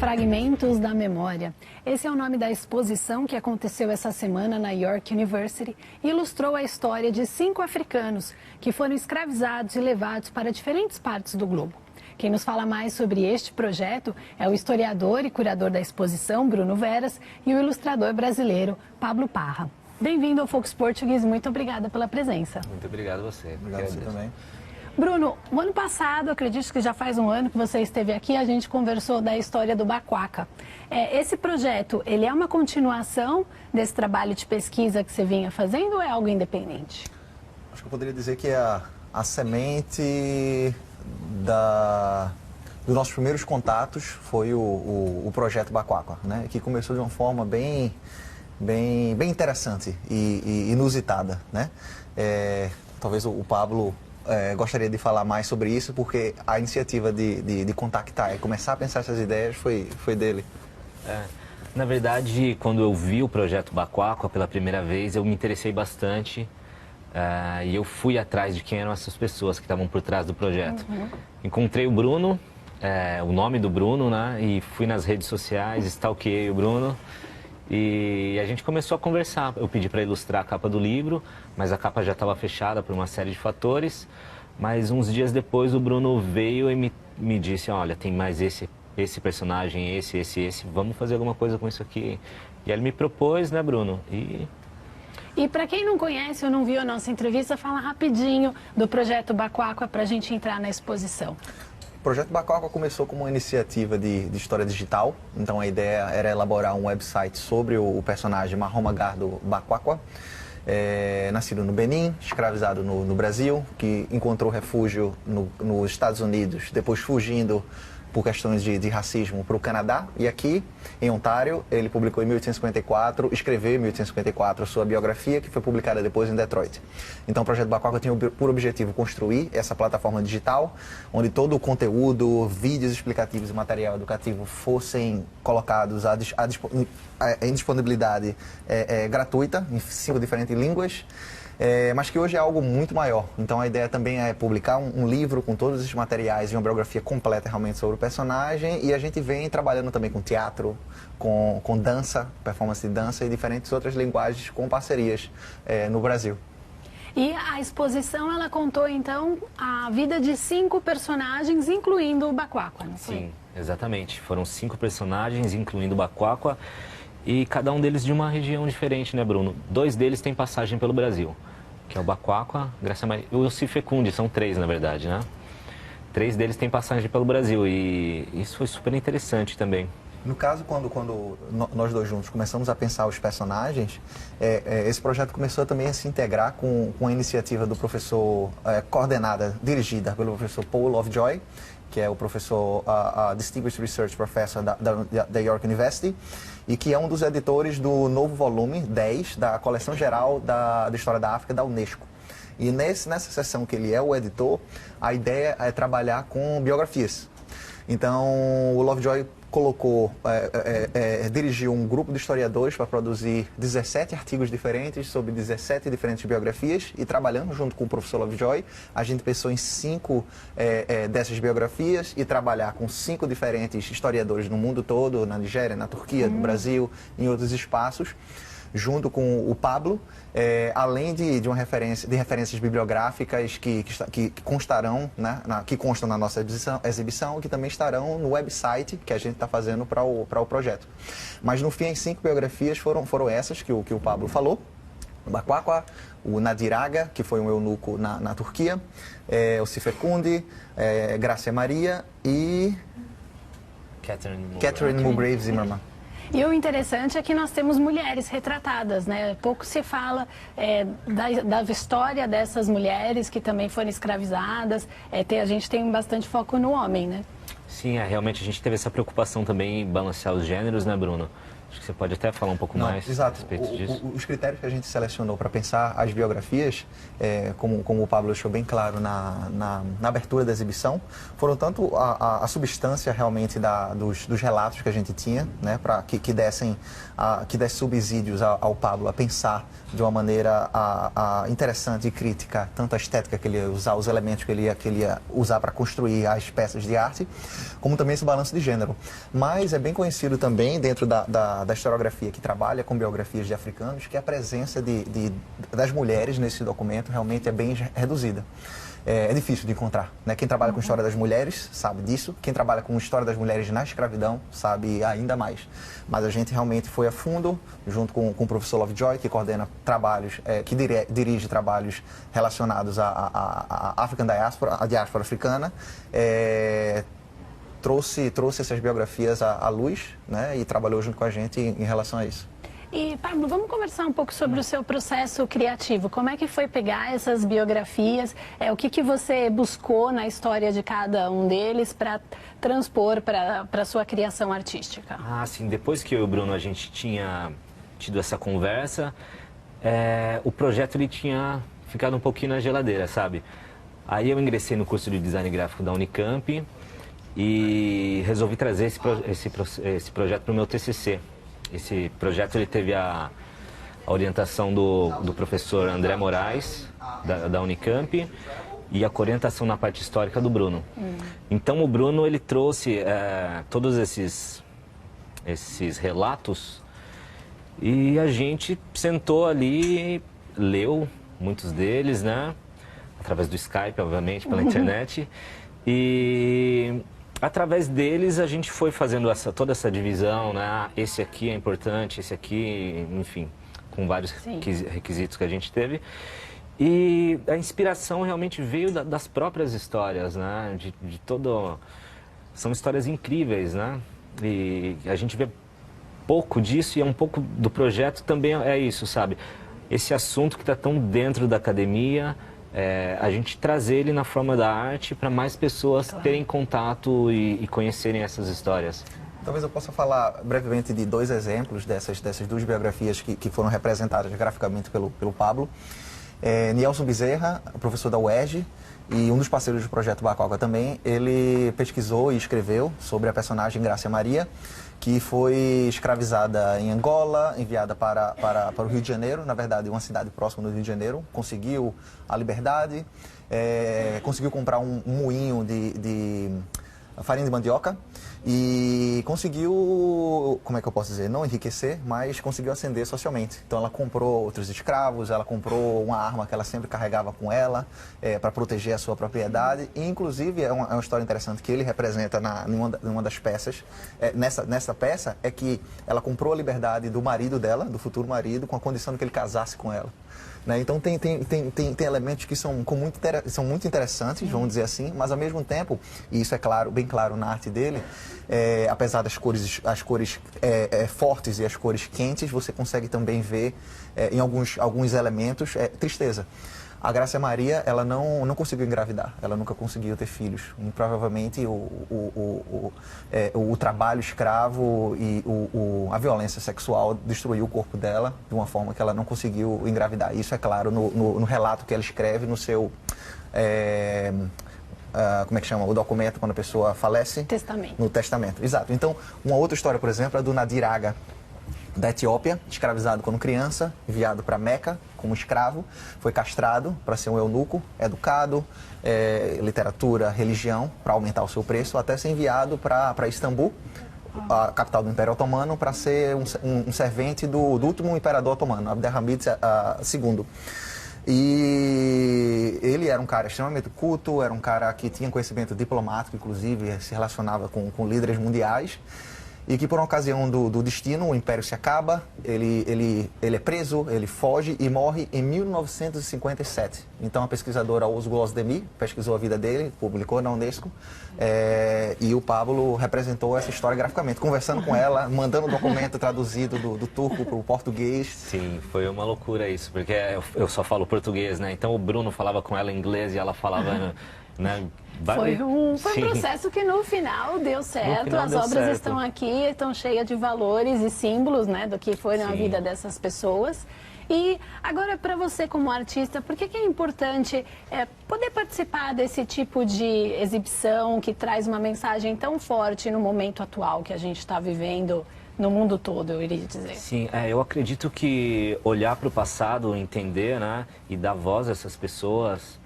Fragmentos da Memória. Esse é o nome da exposição que aconteceu essa semana na York University e ilustrou a história de 5 africanos que foram escravizados e levados para diferentes partes do globo. Quem nos fala mais sobre este projeto é o historiador e curador da exposição, Bruno Veras, e o ilustrador brasileiro, Pablo Parra. Bem-vindo ao Focus Português, muito obrigada pela presença. Muito obrigado a você. Obrigado a você também. Bruno, o ano passado, acredito que já faz um ano que você esteve aqui, a gente conversou da história do Baquaca. Esse projeto, ele é uma continuação desse trabalho de pesquisa que você vinha fazendo ou é algo independente? Acho que eu poderia dizer que a semente dos nossos primeiros contatos foi o projeto Baquaca, né? Que começou de uma forma bem interessante e inusitada, né? Talvez o Pablo gostaria de falar mais sobre isso, porque a iniciativa de contactar e começar a pensar essas ideias foi dele. Na verdade, quando eu vi o projeto Baquaca pela primeira vez, eu me interessei bastante e eu fui atrás de quem eram essas pessoas que estavam por trás do projeto. Encontrei o Bruno, o nome do Bruno, né? E fui nas redes sociais, stalkeei o Bruno. E a gente começou a conversar. Eu pedi para ilustrar a capa do livro, mas a capa já estava fechada por uma série de fatores. Mas uns dias depois o Bruno veio e me disse, olha, tem mais esse personagem, esse, vamos fazer alguma coisa com isso aqui. E ele me propôs, né, Bruno? E para quem não conhece ou não viu a nossa entrevista, fala rapidinho do projeto Baquaca para a gente entrar na exposição. O projeto Baquaca começou como uma iniciativa de história digital, então a ideia era elaborar um website sobre o personagem Mahoma Gardo Baquaca, nascido no Benin, escravizado no Brasil, que encontrou refúgio nos Estados Unidos, depois fugindo por questões de racismo para o Canadá, e aqui em Ontário ele publicou em 1854, escreveu em 1854 a sua biografia, que foi publicada depois em Detroit. Então o projeto Baquaca tinha por objetivo construir essa plataforma digital, onde todo o conteúdo, vídeos explicativos e material educativo fossem colocados em disponibilidade gratuita, em 5 diferentes línguas, mas que hoje é algo muito maior. Então a ideia também é publicar um livro com todos esses materiais e uma biografia completa realmente sobre o personagem, e a gente vem trabalhando também com teatro, com dança, performance de dança e diferentes outras linguagens com parcerias no Brasil. E a exposição, ela contou então a vida de 5 personagens, incluindo o Baquaca, não foi? Sim, exatamente. Foram 5 personagens, incluindo o Baquaca, e cada um deles de uma região diferente, né, Bruno? 2 deles têm passagem pelo Brasil, que é o Baquaca, Graça Maria e o Cifecunde, são 3 na verdade, né? 3 deles têm passagem pelo Brasil e isso foi super interessante também. No caso, quando nós dois juntos começamos a pensar os personagens, esse projeto começou também a se integrar com a iniciativa do professor, dirigida pelo professor Paul Lovejoy, que é o professor Distinguished Research Professor da York University, e que é um dos editores do novo volume 10 da Coleção Geral da História da África da Unesco. E nessa seção que ele é o editor, a ideia é trabalhar com biografias. Então, o Lovejoy dirigiu um grupo de historiadores para produzir 17 artigos diferentes sobre 17 diferentes biografias, e trabalhando junto com o professor Lovejoy, a gente pensou em 5 dessas biografias e trabalhar com 5 diferentes historiadores no mundo todo, na Nigéria, na Turquia, no Brasil, em outros espaços, junto com o Pablo, além de referências bibliográficas que constarão, né, que constam na nossa exibição, que também estarão no website que a gente está fazendo para o projeto. Mas no fim, as 5 biografias foram essas que o Pablo falou: o Baquaca, o Nadiraga, que foi um eunuco na Turquia, o Cifecunde, Graça Maria e Catherine Mulgrave Zimmerman. E o interessante é que nós temos mulheres retratadas, né? Pouco se fala da história dessas mulheres que também foram escravizadas. A gente tem bastante foco no homem, né? Sim, realmente a gente teve essa preocupação também em balancear os gêneros, né, Bruno? Acho que você pode até falar um pouco mais a exato. respeito disso. Os critérios que a gente selecionou para pensar as biografias, como o Pablo deixou bem claro na abertura da exibição, foram tanto a substância realmente dos relatos que a gente tinha, né, para que desse subsídios ao Pablo a pensar de uma maneira interessante e crítica, tanto a estética que ele ia usar, os elementos que ele ia usar para construir as peças de arte, como também esse balanço de gênero. Mas é bem conhecido também dentro da historiografia que trabalha com biografias de africanos, que a presença das mulheres nesse documento realmente é bem reduzida. É difícil de encontrar, né? Quem trabalha com história das mulheres sabe disso, quem trabalha com história das mulheres na escravidão sabe ainda mais. Mas a gente realmente foi a fundo, junto com o professor Lovejoy, que coordena trabalhos, que dirige trabalhos relacionados à African Diaspora, à diáspora africana, trouxe essas biografias à luz, né? E trabalhou junto com a gente em relação a isso. E, Pablo, vamos conversar um pouco sobre o seu processo criativo. Como é que foi pegar essas biografias? O que você buscou na história de cada um deles para transpor para a sua criação artística? Ah, sim. Depois que eu e o Bruno, a gente tinha tido essa conversa, o projeto ele tinha ficado um pouquinho na geladeira, sabe? Aí eu ingressei no curso de design gráfico da Unicamp e resolvi trazer esse projeto para o meu TCC. Esse projeto ele teve a orientação do professor André Moraes, da Unicamp, e a orientação na parte histórica do Bruno. Então o Bruno ele trouxe todos esses relatos e a gente sentou ali, leu muitos deles, né? Através do Skype, obviamente, pela internet. E através deles a gente foi fazendo toda essa divisão, né? Esse aqui é importante, esse aqui, enfim, com vários requisitos que a gente teve. E a inspiração realmente veio das próprias histórias, né? De todo... São histórias incríveis, né? E a gente vê pouco disso e é um pouco do projeto também é isso, sabe? Esse assunto que está tão dentro da academia... a gente trazer ele na forma da arte para mais pessoas terem contato e conhecerem essas histórias. Talvez eu possa falar brevemente de dois exemplos dessas duas biografias que foram representadas graficamente pelo Pablo. Nielson Bezerra, professor da UERJ e um dos parceiros do projeto Bacoca também, ele pesquisou e escreveu sobre a personagem Grácia Maria, que foi escravizada em Angola, enviada para o Rio de Janeiro, na verdade uma cidade próxima do Rio de Janeiro, conseguiu a liberdade, conseguiu comprar um moinho de farinha de mandioca e conseguiu, como é que eu posso dizer, não enriquecer, mas conseguiu ascender socialmente. Então ela comprou outros escravos, ela comprou uma arma que ela sempre carregava com ela para proteger a sua propriedade e inclusive é uma história interessante que ele representa em uma das peças. Nessa peça é que ela comprou a liberdade do marido dela, do futuro marido, com a condição de que ele casasse com ela. Né? Então tem elementos que são muito interessantes, vamos dizer assim, mas ao mesmo tempo, e isso é claro, bem claro na arte dele, apesar das cores fortes e as cores quentes, você consegue também ver em alguns elementos tristeza. A Grácia Maria, ela não conseguiu engravidar, ela nunca conseguiu ter filhos. E, provavelmente o trabalho escravo e a violência sexual destruiu o corpo dela de uma forma que ela não conseguiu engravidar. Isso é claro no relato que ela escreve no seu... como é que chama? O documento quando a pessoa falece? Testamento. No testamento, exato. Então, uma outra história, por exemplo, é do Nadir Aga, da Etiópia, escravizado quando criança, enviado para Meca como escravo, foi castrado para ser um eunuco, educado, literatura, religião, para aumentar o seu preço, até ser enviado para Istambul, a capital do Império Otomano, para ser um servente do último imperador otomano, Abderhamid II. E ele era um cara extremamente culto, era um cara que tinha conhecimento diplomático, inclusive se relacionava com líderes mundiais. E que por uma ocasião do destino, o Império se acaba, ele é preso, ele foge e morre em 1957. Então a pesquisadora Ozgo Ozdemir pesquisou a vida dele, publicou na Unesco, e o Pablo representou essa história graficamente, conversando com ela, mandando o documento traduzido do turco para o português. Sim, foi uma loucura isso, porque eu só falo português, né? Então o Bruno falava com ela em inglês e ela falava né? Foi um Sim. processo que no final deu certo, final as deu obras certo. estão aqui, estão cheias de valores e símbolos, né, do que foi na Sim. vida dessas pessoas. E agora, para você como artista, por que é importante poder participar desse tipo de exibição que traz uma mensagem tão forte no momento atual que a gente está vivendo no mundo todo, eu iria dizer? Sim, eu acredito que olhar para o passado, entender, né, e dar voz a essas pessoas,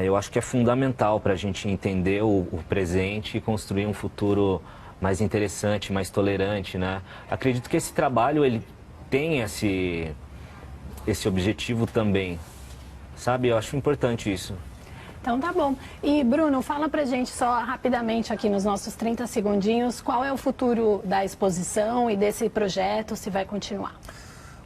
eu acho que é fundamental para a gente entender o presente e construir um futuro mais interessante, mais tolerante, né? Acredito que esse trabalho, ele tem esse objetivo também, sabe? Eu acho importante isso. Então tá bom. E Bruno, fala pra gente só rapidamente aqui nos nossos 30 segundinhos, qual é o futuro da exposição e desse projeto, se vai continuar?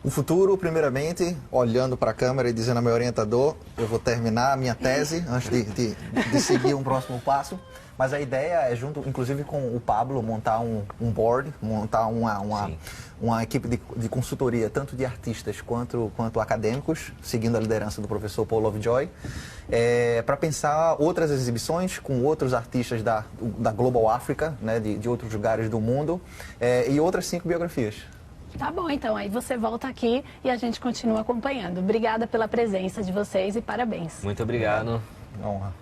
O futuro, primeiramente, olhando para a câmera e dizendo ao meu orientador, eu vou terminar a minha tese antes de seguir um próximo passo. Mas a ideia é, junto, inclusive com o Pablo, montar um board, montar uma equipe de consultoria, tanto de artistas quanto acadêmicos, seguindo a liderança do professor Paul Lovejoy, para pensar outras exibições com outros artistas da Global Africa, né, de outros lugares do mundo, e outras 5 biografias. Tá bom, então, aí você volta aqui e a gente continua acompanhando. Obrigada pela presença de vocês e parabéns. Muito obrigado. Honra.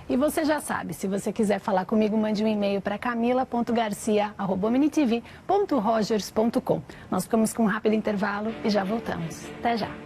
E você já sabe, se você quiser falar comigo, mande um e-mail para camila.garcia@minitv.rogers.com. Nós ficamos com um rápido intervalo e já voltamos. Até já!